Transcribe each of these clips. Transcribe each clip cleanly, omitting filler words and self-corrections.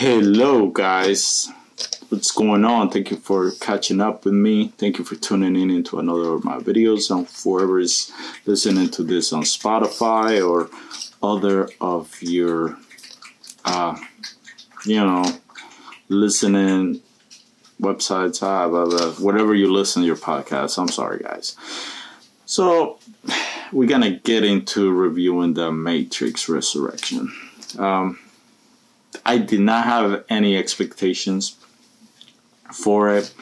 Hello, guys. What's going on? Thank you for catching up with me. Thank you for tuning in into another of my videos. And whoever is listening to this on Spotify or other of your, listening websites, whatever you listen to your podcast. I'm sorry, guys. So we're going to get into reviewing the Matrix Resurrection. I did not have any expectations for it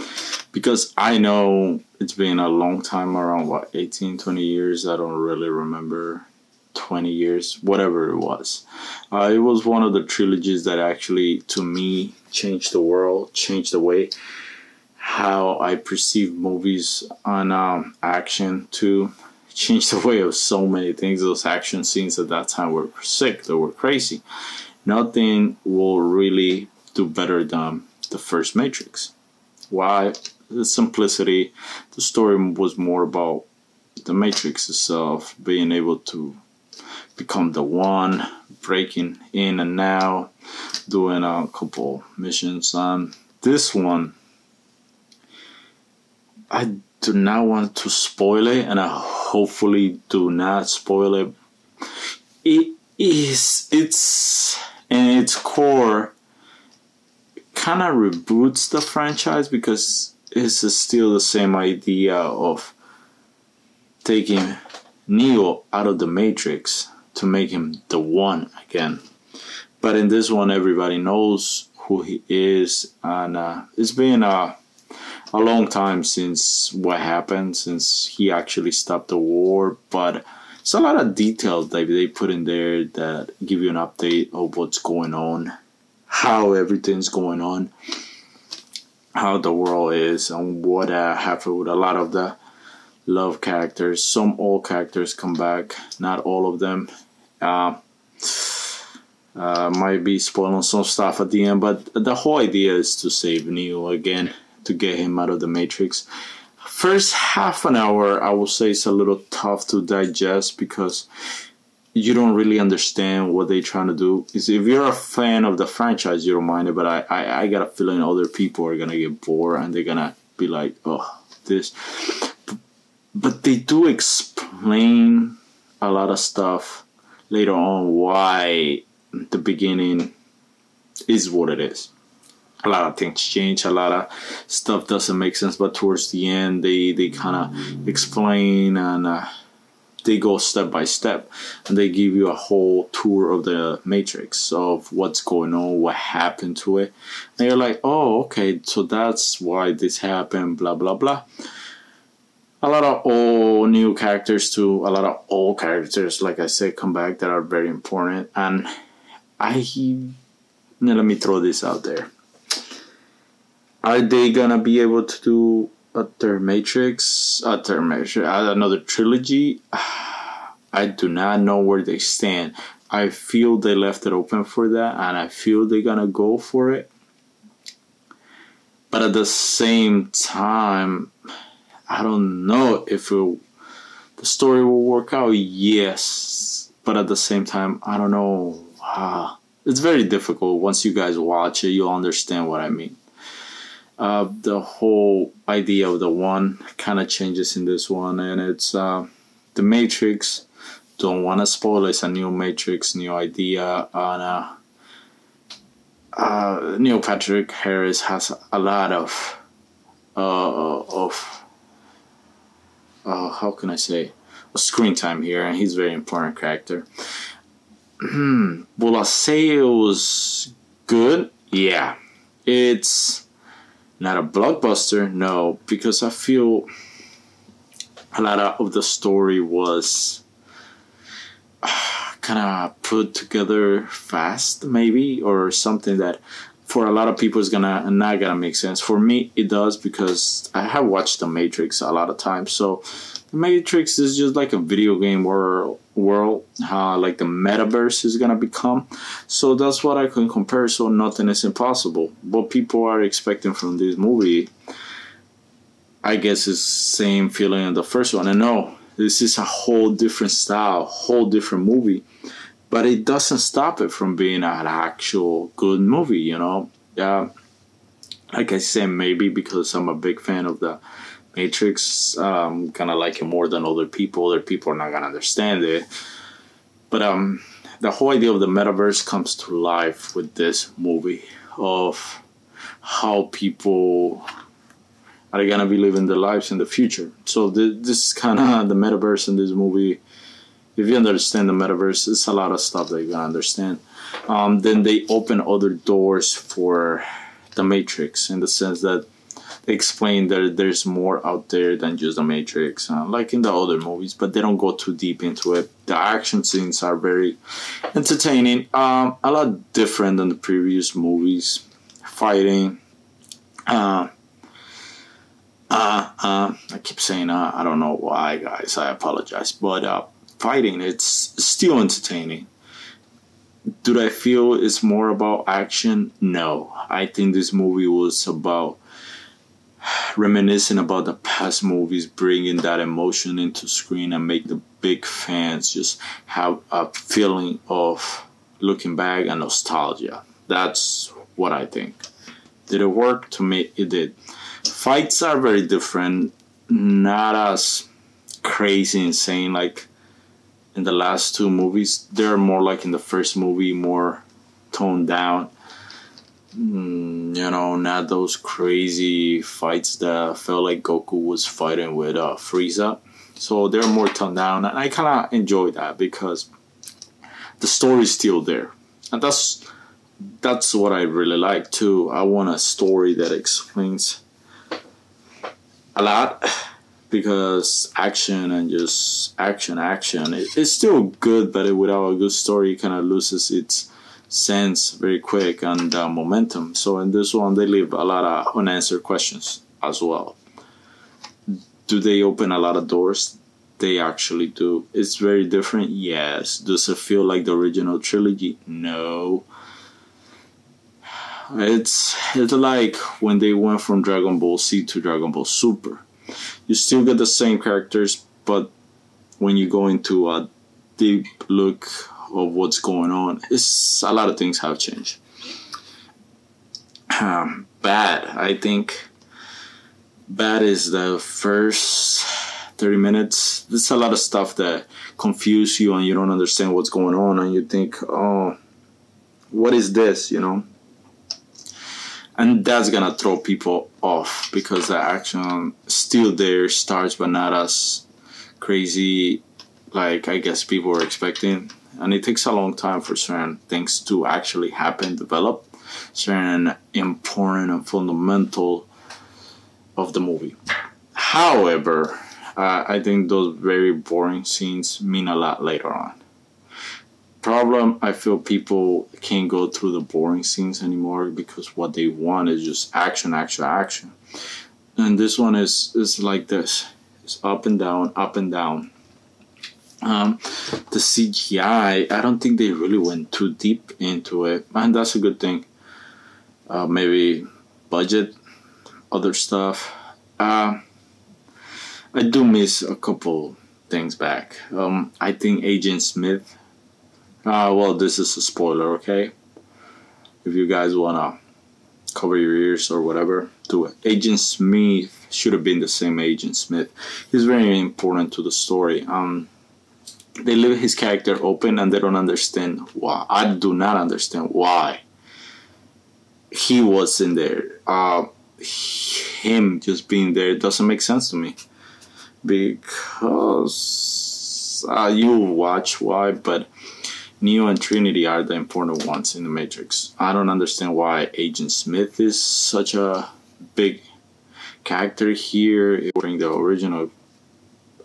because I know it's been a long time, around 18, 20 years. I don't really remember 20 years, whatever it was. It was one of the trilogies that actually, to me, changed the world, changed the way how I perceive movies on action, to change the way of so many things. Those action scenes at that time were sick, they were crazy. Nothing will really do better than the first Matrix. Why? The simplicity. The story was more about the Matrix itself, being able to become the one, breaking in and out, doing a couple missions. This one, I do not want to spoil it, and I hopefully do not spoil it. It's in its core kind of reboots the franchise because it's still the same idea of taking Neo out of the Matrix to make him the one again. But in this one, everybody knows who he is, and it's been a long time since what happened, since he actually stopped the war, but it's a lot of details that they put in there that give you an update of what's going on, how everything's going on, how the world is, and what happened with a lot of the love characters. Some old characters come back, not all of them. Might be spoiling some stuff at the end, but the whole idea is to save Neo again, to get him out of the Matrix. First half an hour, I will say, it's a little tough to digest because you don't really understand what they're trying to do. If you're a fan of the franchise, you don't mind it, but I got a feeling other people are going to get bored and they're going to be like, oh, this. But they do explain a lot of stuff later on why the beginning is what it is. A lot of things change, a lot of stuff doesn't make sense, but towards the end they kind of explain, and they go step by step, and they give you a whole tour of the Matrix, of what's going on, what happened to it, and you're like, oh, okay, so that's why this happened, blah blah blah. A lot of old new characters too, a lot of old characters, like I said, come back that are very important. And let me throw this out there. Are they gonna be able to do another trilogy? I do not know where they stand. I feel they left it open for that, and I feel they're gonna go for it. But at the same time, I don't know if the story will work out. Yes, but at the same time, I don't know. It's very difficult. Once you guys watch it, you'll understand what I mean. The whole idea of the one kind of changes in this one, and it's the Matrix. Don't want to spoil it. It's a new Matrix, new idea, and Neil Patrick Harris has a lot of how can I say, screen time here, and he's a very important character. Will I say it was good? Yeah, it's not a blockbuster, no, because I feel a lot of the story was kind of put together fast, maybe, or something that for a lot of people is not gonna make sense. For me, it does, because I have watched The Matrix a lot of times. So The Matrix is just like a video game world, like the metaverse is gonna become. So that's what I can compare. So nothing is impossible. What people are expecting from this movie, I guess, is same feeling in the first one. And no, this is a whole different style, whole different movie. but it doesn't stop it from being an actual good movie, you know. Like I said, maybe because I'm a big fan of the Matrix, kind of like it more than other people. Other people are not gonna understand it, but the whole idea of the metaverse comes to life with this movie of how people are gonna be living their lives in the future. So this is kind of the metaverse in this movie. If you understand the metaverse, it's a lot of stuff that you're gonna understand. Then they open other doors for the Matrix in the sense that they explain that there's more out there than just the Matrix, like in the other movies, but they don't go too deep into it. The action scenes are very entertaining, a lot different than the previous movies. Fighting, I keep saying I don't know why, guys. I apologize, but fighting, it's still entertaining. Do I feel it's more about action? No, I think this movie was about reminiscing about the past movies, bringing that emotion into screen and make the big fans just have a feeling of looking back and nostalgia. That's what I think. Did it work? To me, it did. Fights are very different, not as crazy insane like in the last two movies. They're more like in the first movie, more toned down. You know, not those crazy fights that felt like Goku was fighting with Frieza. So they're more toned down, and I kind of enjoy that because the story's still there, and that's what I really like too. I want a story that explains a lot, because action and just action, it's still good, but without a good story, it kind of loses its sense very quick and momentum. So in this one, they leave a lot of unanswered questions as well. Do they open a lot of doors? They actually do. It's very different, yes. Does it feel like the original trilogy? No. It's like when they went from Dragon Ball Z to Dragon Ball Super. You still get the same characters, but when you go into a deep look of what's going on, it's a lot of things have changed. Bad. I think bad is the first 30 minutes. There's a lot of stuff that confuse you and you don't understand what's going on, and you think, oh, what is this, you know? And that's gonna throw people off because the action still there, starts, but not as crazy like I guess people were expecting. And it takes a long time for certain things to actually happen, develop, certain important and fundamental of the movie. However, I think those very boring scenes mean a lot later on. Problem, I feel people can't go through the boring scenes anymore because what they want is just action. And this one is like this. It's up and down, up and down. The CGI, I don't think they really went too deep into it, and that's a good thing. Maybe budget, other stuff. I do miss a couple things back. I think Agent Smith. Well, this is a spoiler, okay? If you guys wanna cover your ears or whatever, do it. Agent Smith should have been the same Agent Smith. He's very important to the story. They leave his character open and they don't understand why. I do not understand why he was in there. Him just being there doesn't make sense to me. Because you watch why, but Neo and Trinity are the important ones in the Matrix. I don't understand why Agent Smith is such a big character here. During the original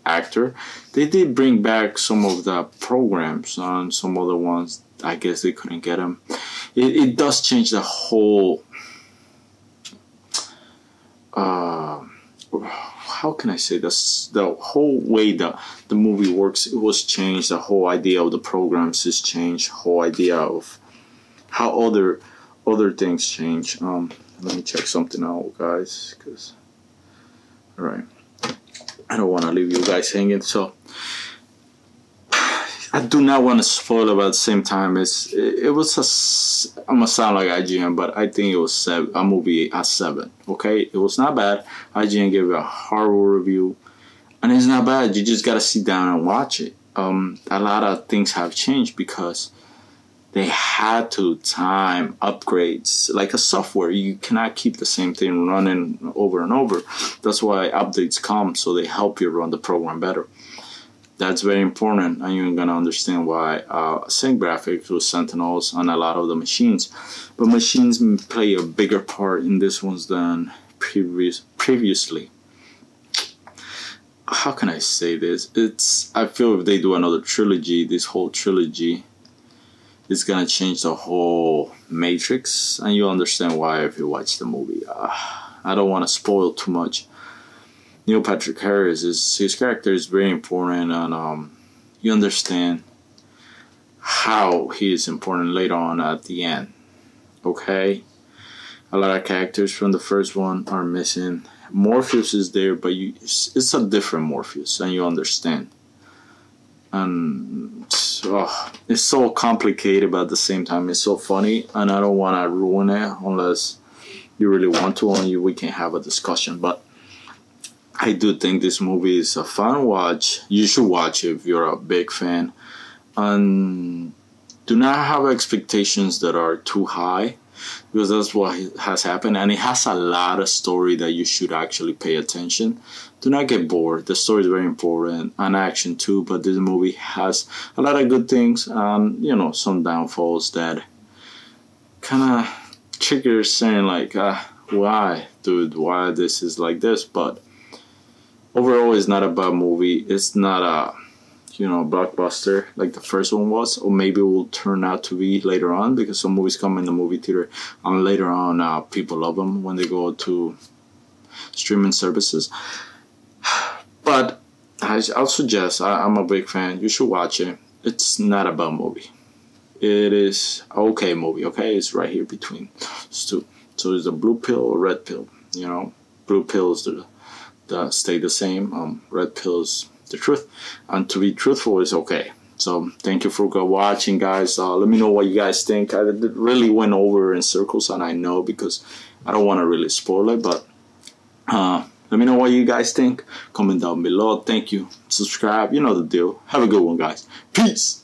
actor, they did bring back some of the programs on some other ones. I guess they couldn't get them. It does change the whole how can I say this? The whole way the movie works, it was changed. The whole idea of the programs is changed. Whole idea of how other things change. Let me check something out, guys. All right, I don't want to leave you guys hanging. So I do not want to spoil it, but at the same time, it was I'm gonna sound like IGN, but I think it was a movie at 7. Okay, it was not bad. IGN gave it a horrible review, and it's not bad. You just gotta sit down and watch it. A lot of things have changed because they had to time upgrades like a software. You cannot keep the same thing running over and over. That's why updates come, so they help you run the program better. That's very important, and you're gonna understand why same graphics with Sentinels on a lot of the machines. But machines play a bigger part in this ones than previously. How can I say this? I feel if they do another trilogy, this whole trilogy is gonna change the whole Matrix, and you'll understand why if you watch the movie. I don't want to spoil too much. Neil Patrick Harris, his character is very important, and you understand how he is important later on at the end. Okay, a lot of characters from the first one are missing. Morpheus is there, but it's a different Morpheus, and you understand. And it's so complicated, but at the same time, it's so funny, and I don't want to ruin it unless you really want to, and we can have a discussion. But I do think this movie is a fun watch. You should watch it if you're a big fan. And do not have expectations that are too high, because that's what has happened. And it has a lot of story that you should actually pay attention. Do not get bored. The story is very important, and action too. But this movie has a lot of good things, and some downfalls that kind of trigger saying like, why, dude? Why this is like this? But overall, it's not a bad movie. It's not a, blockbuster like the first one was, or maybe it will turn out to be later on, because some movies come in the movie theater and later on people love them when they go to streaming services. But I'll suggest, I'm a big fan. You should watch it. It's not a bad movie. It is an okay movie. Okay, it's right here between those two. So there's a blue pill or red pill. Blue pills that stay the same. Red pills, the truth, and to be truthful is okay. So thank you for watching, guys. Let me know what you guys think. I really went over in circles, and I know because I don't want to really spoil it, but let me know what you guys think. Comment down below. Thank you. Subscribe. You know the deal. Have a good one, guys. Peace.